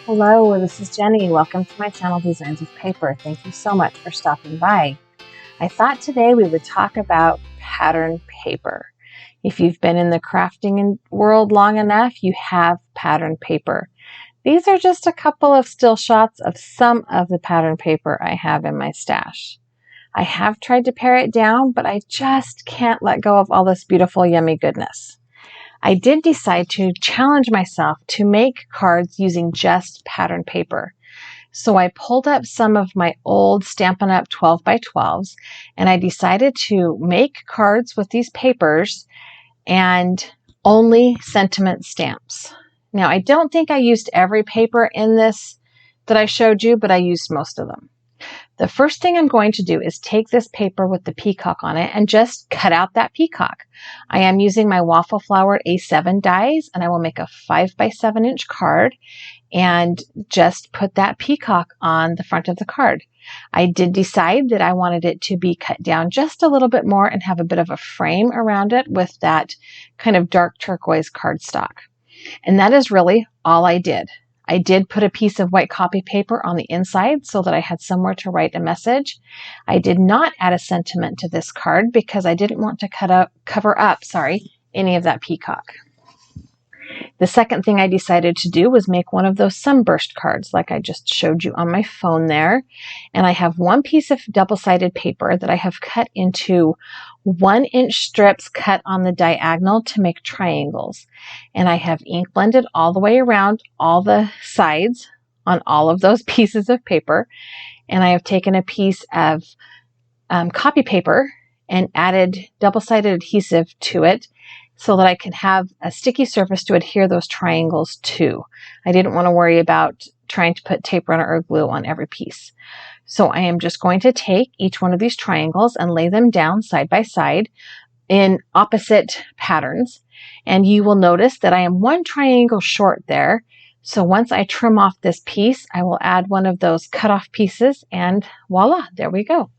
Hello, this is Jenny. Welcome to my channel, Designs with Paper. Thank you so much for stopping by. I thought today we would talk about pattern paper. If you've been in the crafting world long enough, you have pattern paper. These are just a couple of still shots of some of the pattern paper I have in my stash. I have tried to pare it down, but I just can't let go of all this beautiful, yummy goodness. I did decide to challenge myself to make cards using just pattern paper. So I pulled up some of my old Stampin' Up! 12 by 12s and I decided to make cards with these papers and only sentiment stamps. Now, I don't think I used every paper in this that I showed you, but I used most of them. The first thing I'm going to do is take this paper with the peacock on it and just cut out that peacock. I am using my waffle flowered A7 dies, and I will make a 5 by 7 inch card and just put that peacock on the front of the card. I did decide that I wanted it to be cut down just a little bit more and have a bit of a frame around it with that kind of dark turquoise cardstock. And that is really all I did. I did put a piece of white copy paper on the inside so that I had somewhere to write a message. I did not add a sentiment to this card because I didn't want to cover up any of that peacock. The second thing I decided to do was make one of those sunburst cards like I just showed you on my phone there. And I have one piece of double-sided paper that I have cut into 1-inch strips cut on the diagonal to make triangles. And I have ink blended all the way around all the sides on all of those pieces of paper. And I have taken a piece of copy paper and added double-sided adhesive to it so that I can have a sticky surface to adhere those triangles to. I didn't want to worry about trying to put tape runner or glue on every piece. So I am just going to take each one of these triangles and lay them down side by side in opposite patterns. And you will notice that I am one triangle short there. So once I trim off this piece, I will add one of those cut off pieces and voila, there we go.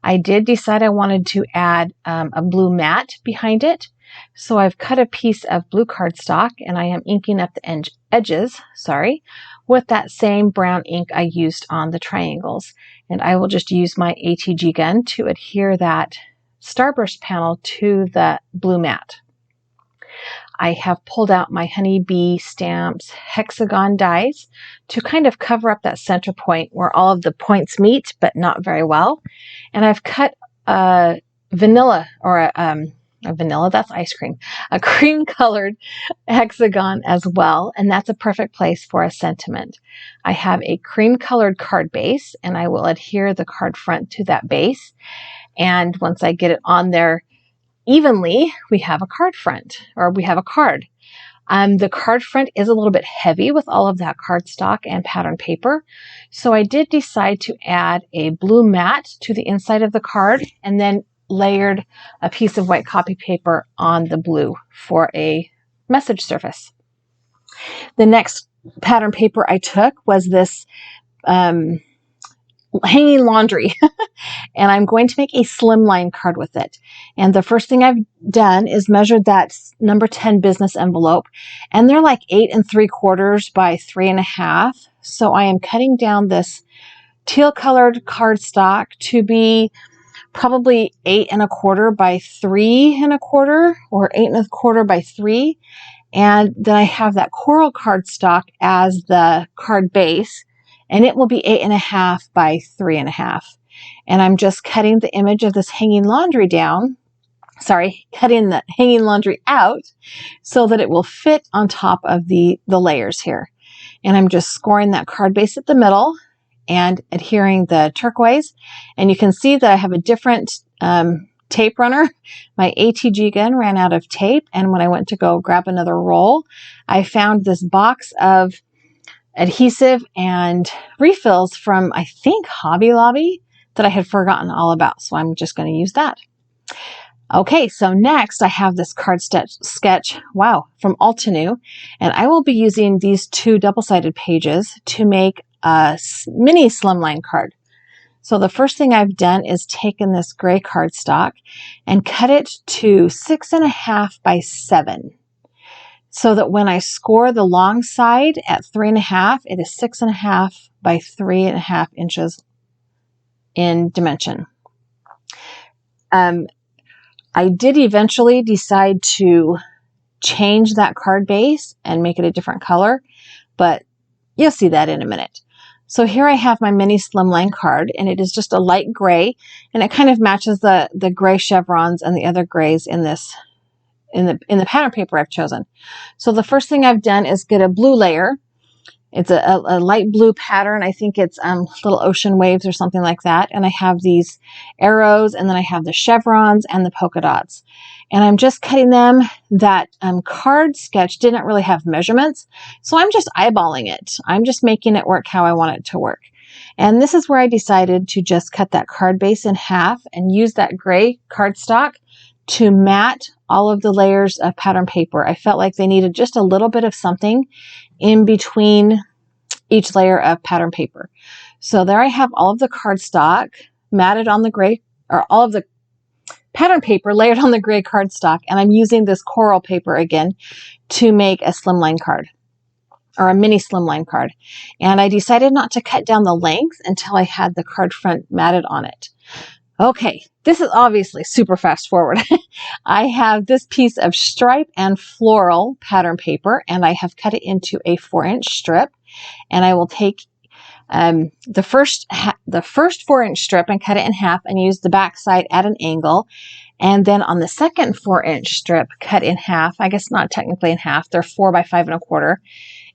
I did decide I wanted to add a blue mat behind it. So I've cut a piece of blue cardstock and I am inking up the edges, with that same brown ink I used on the triangles. And I will just use my ATG gun to adhere that starburst panel to the blue mat. I have pulled out my Honeybee Stamps hexagon dies to kind of cover up that center point where all of the points meet, but not very well. And I've cut a vanilla, that's ice cream, a cream colored hexagon as well. And that's a perfect place for a sentiment. I have a cream colored card base and I will adhere the card front to that base. And once I get it on there evenly, we have a card front, or we have a card. The card front is a little bit heavy with all of that cardstock and pattern paper. So I did decide to add a blue mat to the inside of the card and then layered a piece of white copy paper on the blue for a message surface. The next pattern paper I took was this hanging laundry and I'm going to make a slimline card with it. And the first thing I've done is measured that number 10 business envelope and they're like 8 3/4 by 3.5. So I am cutting down this teal colored cardstock to be probably 8 1/4 by 3 1/4 or 8 1/4 by 3. And then I have that coral cardstock as the card base and it will be 8 1/2 by 3.5. And I'm just cutting the image of this hanging laundry cutting the hanging laundry out so that it will fit on top of the layers here. And I'm just scoring that card base at the middle and adhering the turquoise. And you can see that I have a different tape runner. My ATG gun ran out of tape. And when I went to go grab another roll, I found this box of adhesive and refills from, I think, Hobby Lobby that I had forgotten all about. So I'm just going to use that. Okay, so next I have this card sketch, from Altenew. And I will be using these 2 double-sided pages to make a mini slimline card. So the first thing I've done is taken this gray cardstock and cut it to 6 1/2 by 7. so that when I score the long side at 3.5, it is 6.5 by 3.5 inches in dimension. I did eventually decide to change that card base and make it a different color, but you'll see that in a minute. So here I have my mini slimline card, and it is just a light gray, and it kind of matches the gray chevrons and the other grays in this in the pattern paper I've chosen. So the first thing I've done is get a blue layer. It's a light blue pattern. I think it's little ocean waves or something like that. And I have these arrows, and then I have the chevrons and the polka dots. And I'm just cutting them. That card sketch didn't really have measurements, so I'm just eyeballing it. I'm just making it work how I want it to work. And this is where I decided to just cut that card base in half and use that gray cardstock to mat all of the layers of pattern paper. I felt like they needed just a little bit of something in between each layer of pattern paper. So there I have all of the cardstock matted on the gray, or all of the pattern paper layered on the gray cardstock, and I'm using this coral paper again to make a slimline card, or a mini slimline card. And I decided not to cut down the length until I had the card front matted on it. Okay, this is obviously super fast forward. I have this piece of stripe and floral pattern paper, and I have cut it into a 4-inch strip. And I will take the first 4-inch strip and cut it in half and use the back side at an angle. And then on the second 4-inch strip, cut in half. I guess not technically in half. They're 4 by 5.25.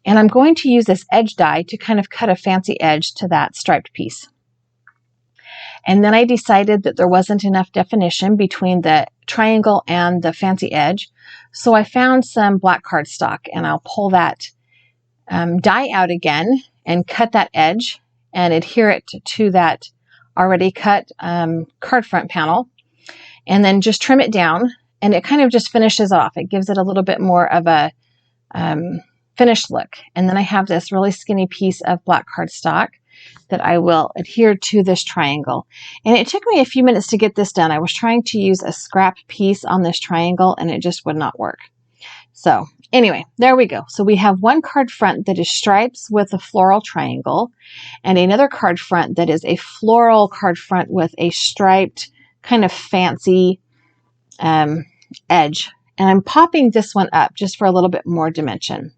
And I'm going to use this edge die to kind of cut a fancy edge to that striped piece. And then I decided that there wasn't enough definition between the triangle and the fancy edge. So I found some black cardstock, and I'll pull that die out again and cut that edge and adhere it to that already cut card front panel, and then just trim it down, and it kind of just finishes off. It gives it a little bit more of a finished look. And then I have this really skinny piece of black cardstock that I will adhere to this triangle. And it took me a few minutes to get this done. I was trying to use a scrap piece on this triangle, and it just would not work. So anyway, there we go. So we have one card front that is stripes with a floral triangle, and another card front that is a floral card front with a striped kind of fancy edge. And I'm popping this one up just for a little bit more dimension.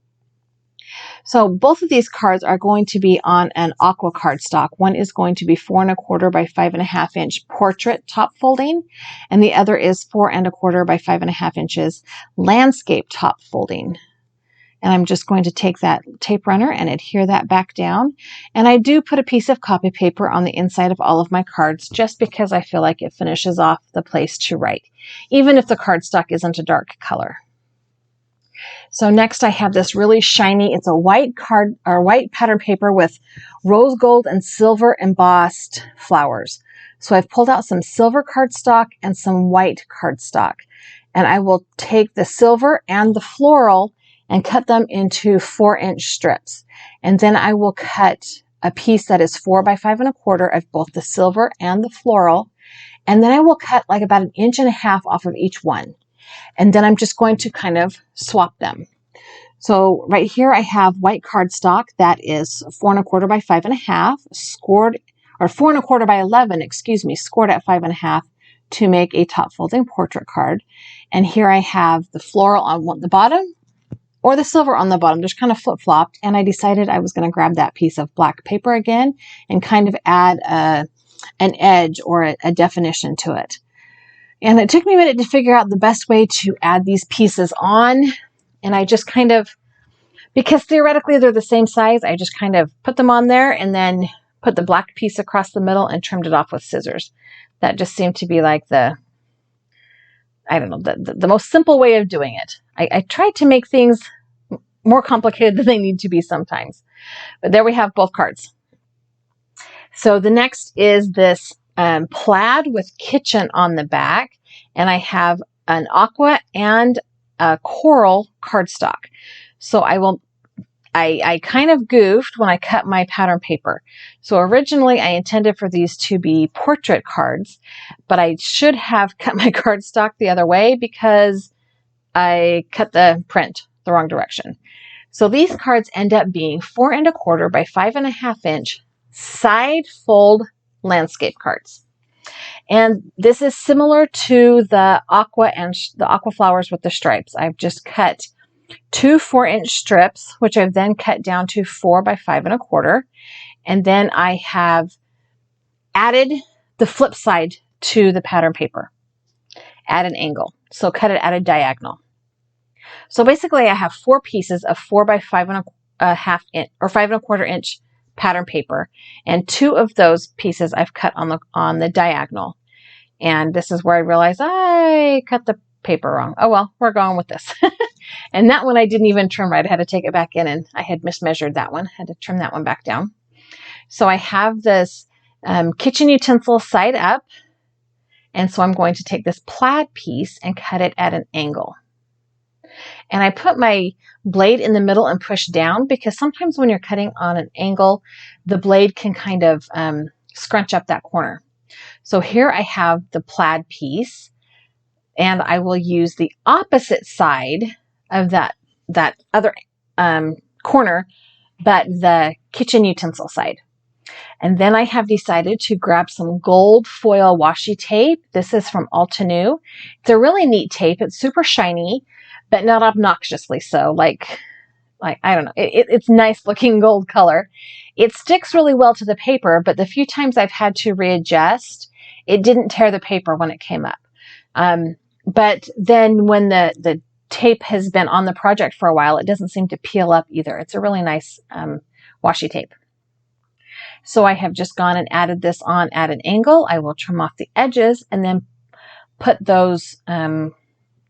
So both of these cards are going to be on an aqua cardstock. One is going to be 4.25 by 5.5 inch portrait top folding, and the other is 4.25 by 5.5 inches landscape top folding. And I'm just going to take that tape runner and adhere that back down. And I do put a piece of copy paper on the inside of all of my cards just because I feel like it finishes off the place to write, even if the cardstock isn't a dark color. So next I have this really shiny, it's a white pattern paper with rose gold and silver embossed flowers. So I've pulled out some silver cardstock and some white cardstock. And I will take the silver and the floral and cut them into 4-inch strips. And then I will cut a piece that is 4 by 5.25 of both the silver and the floral. And then I will cut like about 1.5 inches off of each one. And then I'm just going to kind of swap them. So right here I have white cardstock that is 4.25 by 5.5, scored, or 4.25 by 11, excuse me, scored at 5.5 to make a top folding portrait card. And here I have the floral on the bottom or the silver on the bottom, just kind of flip-flopped. And I decided I was going to grab that piece of black paper again and kind of add an edge or a definition to it. And it took me a minute to figure out the best way to add these pieces on. And I just kind of, because theoretically they're the same size, I just kind of put them on there and then put the black piece across the middle and trimmed it off with scissors. That just seemed to be like the most simple way of doing it. I tried to make things more complicated than they need to be sometimes. But there we have both cards. So the next is this plaid with kitchen on the back, and I have an aqua and a coral cardstock. So I kind of goofed when I cut my pattern paper. So originally I intended for these to be portrait cards, but I should have cut my cardstock the other way because I cut the print the wrong direction. So these cards end up being 4 1/4 by 5 1/2 inch side fold landscape cards. And this is similar to the aqua and the aqua flowers with the stripes. I've just cut 2 4-inch strips, which I've then cut down to 4 by 5 1/4. And then I have added the flip side to the pattern paper at an angle. So cut it at a diagonal. So basically I have 4 pieces of 4 by 5 1/2 inch or 5 1/4 inch pattern paper, and 2 of those pieces I've cut on the diagonal. And this is where I realized I cut the paper wrong. Oh well, we're going with this. And that one I didn't even trim right. I had to take it back in, and I had mismeasured that one. I had to trim that one back down. So I have this kitchen utensil side up, and so I'm going to take this plaid piece and cut it at an angle. And I put my blade in the middle and push down, because sometimes when you're cutting on an angle, the blade can kind of scrunch up that corner. So here I have the plaid piece, and I will use the opposite side of that other corner, but the kitchen utensil side. And then I have decided to grab some gold foil washi tape. This is from Altenew. It's a really neat tape. It's super shiny, but not obnoxiously so. Like I don't know. It's nice looking gold color. It sticks really well to the paper, but the few times I've had to readjust, it didn't tear the paper when it came up. But then when the tape has been on the project for a while, it doesn't seem to peel up either. It's a really nice washi tape. So I have just gone and added this on at an angle. I will trim off the edges and then put those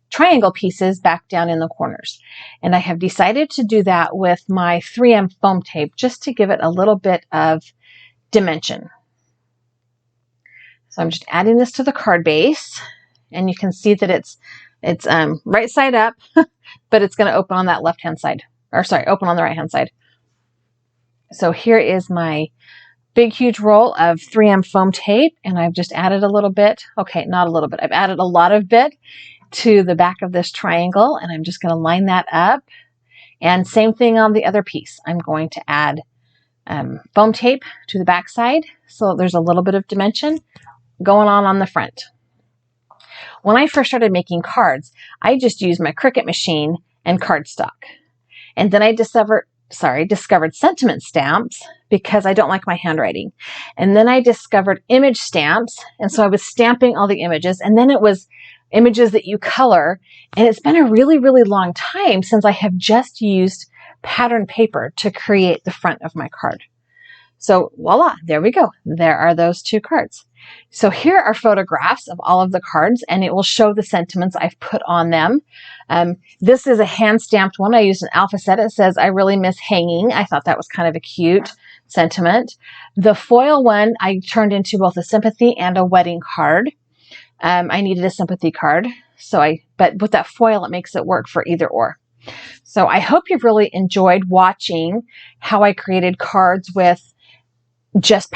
triangle pieces back down in the corners. And I have decided to do that with my 3M foam tape, just to give it a little bit of dimension. So I'm just adding this to the card base, and you can see that it's right side up, but it's going to open on that left hand side, or sorry, open on the right hand side. So here is my big huge roll of 3M foam tape, and I've just added a little bit. Okay, not a little bit. I've added a lot of bit to the back of this triangle, and I'm just going to line that up. And same thing on the other piece. I'm going to add foam tape to the back side, so there's a little bit of dimension going on the front. When I first started making cards, I just used my Cricut machine and cardstock. And then I discovered sentiment stamps, because I don't like my handwriting. And then I discovered image stamps, and so I was stamping all the images, and then it was images that you color. And it's been a really, really long time since I have just used pattern paper to create the front of my card. So voila, there we go. There are those 2 cards. So here are photographs of all of the cards, and it will show the sentiments I've put on them. This is a hand-stamped one. I used an alpha set. It says, "I really miss hanging." I thought that was kind of a cute sentiment. The foil one I turned into both a sympathy and a wedding card. I needed a sympathy card, but with that foil, it makes it work for either or. So I hope you've really enjoyed watching how I created cards with just